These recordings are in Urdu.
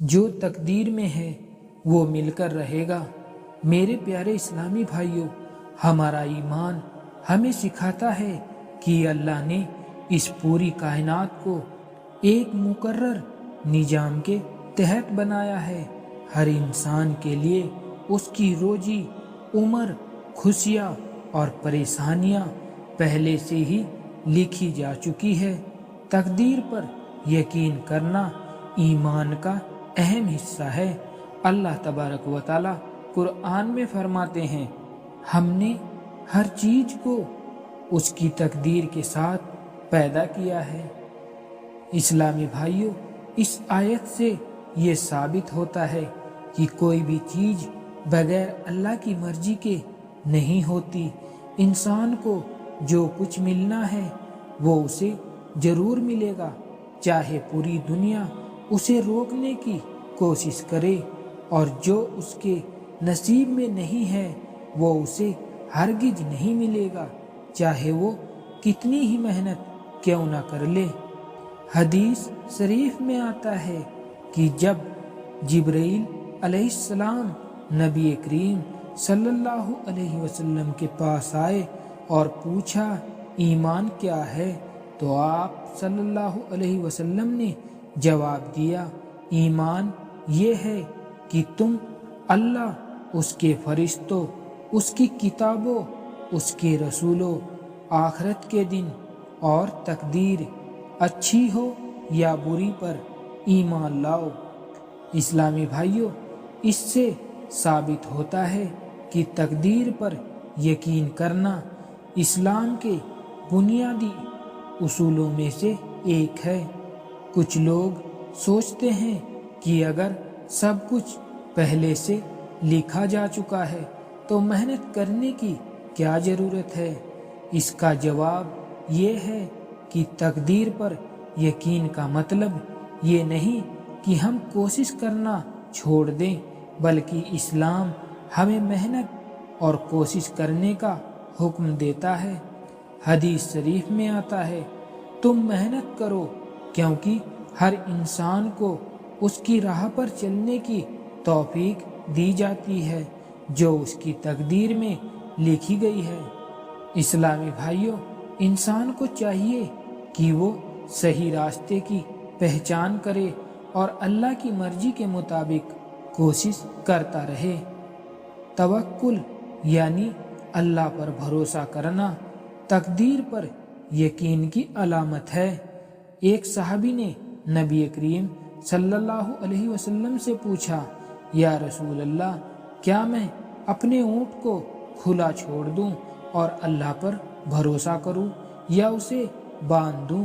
جو تقدیر میں ہے وہ مل کر رہے گا۔ میرے پیارے اسلامی بھائیوں، ہمارا ایمان ہمیں سکھاتا ہے کہ اللہ نے اس پوری کائنات کو ایک مقرر نظام کے تحت بنایا ہے۔ ہر انسان کے لیے اس کی روزی، عمر، خوشیاں اور پریشانیاں پہلے سے ہی لکھی جا چکی ہے۔ تقدیر پر یقین کرنا ایمان کا اہم حصہ ہے۔ اللہ تبارک و تعالی قرآن میں فرماتے ہیں، ہم نے ہر چیز کو اس کی تقدیر کے ساتھ پیدا کیا ہے۔ اسلامی بھائیوں، اس آیت سے یہ ثابت ہوتا ہے کہ کوئی بھی چیز بغیر اللہ کی مرضی کے نہیں ہوتی۔ انسان کو جو کچھ ملنا ہے وہ اسے ضرور ملے گا، چاہے پوری دنیا اسے روکنے کی کوشش کرے، اور جو اس کے نصیب میں نہیں ہے وہ اسے ہرگز نہیں ملے گا، چاہے وہ کتنی ہی محنت کیوں نہ کر لے۔ حدیث شریف میں آتا ہے کہ جب جبرائیل علیہ السلام نبی کریم صلی اللہ علیہ وسلم کے پاس آئے اور پوچھا ایمان کیا ہے، تو آپ صلی اللہ علیہ وسلم نے جواب دیا، ایمان یہ ہے کہ تم اللہ، اس کے فرشتوں، اس کی کتابوں، اس کے رسولوں، آخرت کے دن اور تقدیر اچھی ہو یا بری پر ایمان لاؤ۔ اسلامی بھائیوں، اس سے ثابت ہوتا ہے کہ تقدیر پر یقین کرنا اسلام کے بنیادی اصولوں میں سے ایک ہے۔ کچھ لوگ سوچتے ہیں کہ اگر سب کچھ پہلے سے لکھا جا چکا ہے تو محنت کرنے کی کیا ضرورت ہے؟ اس کا جواب یہ ہے کہ تقدیر پر یقین کا مطلب یہ نہیں کہ ہم کوشش کرنا چھوڑ دیں، بلکہ اسلام ہمیں محنت اور کوشش کرنے کا حکم دیتا ہے۔ حدیث شریف میں آتا ہے، تم محنت کرو کیونکہ ہر انسان کو اس کی راہ پر چلنے کی توفیق دی جاتی ہے جو اس کی تقدیر میں لکھی گئی ہے۔ اسلامی بھائیوں، انسان کو چاہیے کہ وہ صحیح راستے کی پہچان کرے اور اللہ کی مرضی کے مطابق کوشش کرتا رہے۔ توکل یعنی اللہ پر بھروسہ کرنا تقدیر پر یقین کی علامت ہے۔ ایک صحابی نے نبی کریم صلی اللہ علیہ وسلم سے پوچھا، یا رسول اللہ، کیا میں اپنے اونٹ کو کھلا چھوڑ دوں اور اللہ پر بھروسہ کروں یا اسے باندھ دوں؟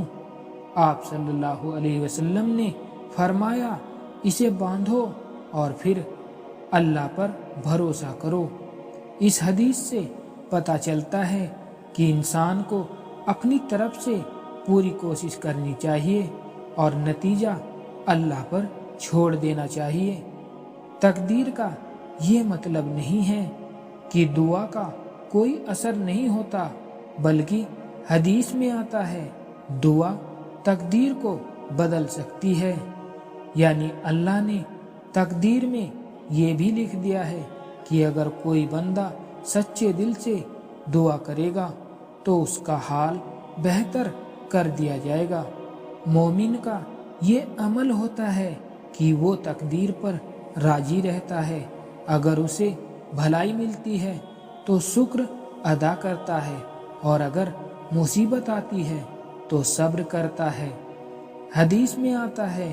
آپ صلی اللہ علیہ وسلم نے فرمایا، اسے باندھو اور پھر اللہ پر بھروسہ کرو۔ اس حدیث سے پتہ چلتا ہے کہ انسان کو اپنی طرف سے پوری کوشش کرنی چاہیے اور نتیجہ اللہ پر چھوڑ دینا چاہیے۔ تقدیر کا یہ مطلب نہیں ہے کہ دعا کا کوئی اثر نہیں ہوتا، بلکہ حدیث میں آتا ہے، دعا تقدیر کو بدل سکتی ہے۔ یعنی اللہ نے تقدیر میں یہ بھی لکھ دیا ہے کہ اگر کوئی بندہ سچے دل سے دعا کرے گا تو اس کا حال بہتر کر دیا جائے گا۔ مومن کا یہ عمل ہوتا ہے کہ وہ تقدیر پر راضی رہتا ہے۔ اگر اسے بھلائی ملتی ہے تو شکر ادا کرتا ہے، اور اگر مصیبت آتی ہے تو صبر کرتا ہے۔ حدیث میں آتا ہے،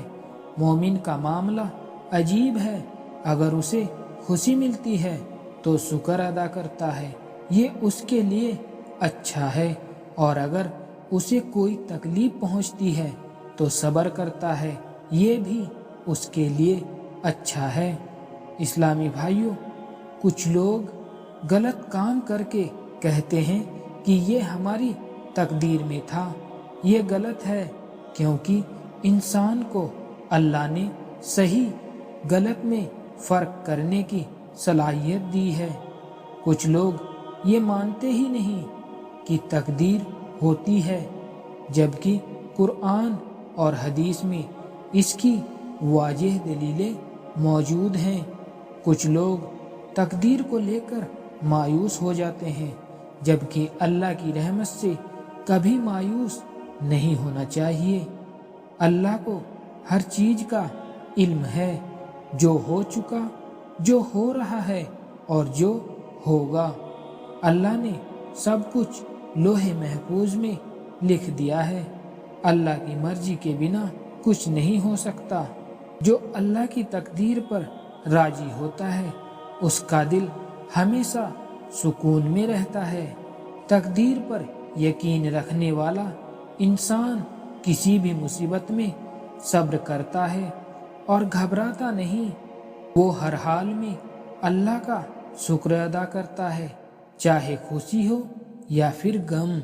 مومن کا معاملہ عجیب ہے، اگر اسے خوشی ملتی ہے تو شکر ادا کرتا ہے، یہ اس کے لیے اچھا ہے، اور اگر اسے کوئی تکلیف پہنچتی ہے تو صبر کرتا ہے، یہ بھی اس کے لیے اچھا ہے۔ اسلامی بھائیوں، کچھ لوگ غلط کام کر کے کہتے ہیں کہ یہ ہماری تقدیر میں تھا۔ یہ غلط ہے، کیونکہ انسان کو اللہ نے صحیح غلط میں فرق کرنے کی صلاحیت دی ہے۔ کچھ لوگ یہ مانتے ہی نہیں کہ تقدیر ہوتی ہے، جبکہ قرآن اور حدیث میں اس کی واضح دلیلیں موجود ہیں۔ کچھ لوگ تقدیر کو لے کر مایوس ہو جاتے ہیں، جبکہ اللہ کی رحمت سے کبھی مایوس نہیں ہونا چاہیے۔ اللہ کو ہر چیز کا علم ہے، جو ہو چکا، جو ہو رہا ہے اور جو ہوگا۔ اللہ نے سب کچھ لوح محفوظ میں لکھ دیا ہے۔ اللہ کی مرضی کے بنا کچھ نہیں ہو سکتا۔ جو اللہ کی تقدیر پر راضی ہوتا ہے اس کا دل ہمیشہ سکون میں رہتا ہے۔ تقدیر پر یقین رکھنے والا انسان کسی بھی مصیبت میں صبر کرتا ہے اور گھبراتا نہیں۔ وہ ہر حال میں اللہ کا شکر ادا کرتا ہے، چاہے خوشی ہو یا پھر غم۔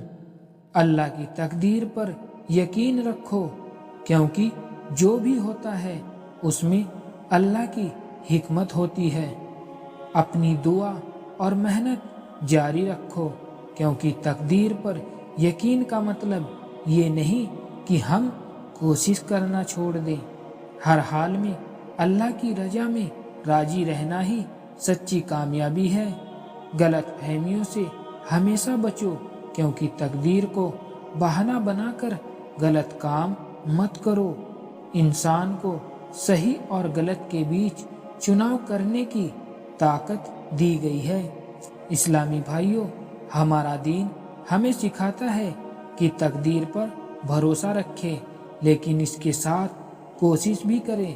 اللہ کی تقدیر پر یقین رکھو، کیونکہ جو بھی ہوتا ہے اس میں اللہ کی حکمت ہوتی ہے۔ اپنی دعا اور محنت جاری رکھو، کیونکہ تقدیر پر یقین کا مطلب یہ نہیں کہ ہم کوشش کرنا چھوڑ دیں۔ ہر حال میں اللہ کی رضا میں راضی رہنا ہی سچی کامیابی ہے۔ غلط فہمیوں سے ہمیشہ بچو، کیونکہ تقدیر کو بہانہ بنا کر غلط کام مت کرو۔ انسان کو صحیح اور غلط کے بیچ چناؤ کرنے کی طاقت دی گئی ہے۔ اسلامی بھائیوں، ہمارا دین ہمیں سکھاتا ہے کہ تقدیر پر بھروسہ رکھیں، لیکن اس کے ساتھ کوشش بھی کریں۔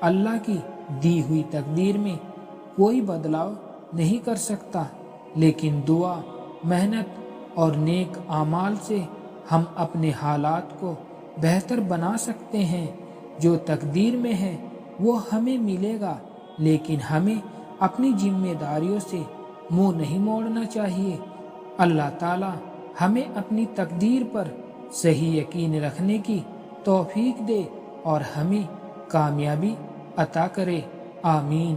اللہ کی دی ہوئی تقدیر میں کوئی بدلاؤ نہیں کر سکتا، لیکن دعا، محنت اور نیک اعمال سے ہم اپنے حالات کو بہتر بنا سکتے ہیں۔ جو تقدیر میں ہے وہ ہمیں ملے گا، لیکن ہمیں اپنی ذمہ داریوں سے منہ نہیں موڑنا چاہیے۔ اللہ تعالی ہمیں اپنی تقدیر پر صحیح یقین رکھنے کی توفیق دے اور ہمیں کامیابی عطا کرے۔ آمین۔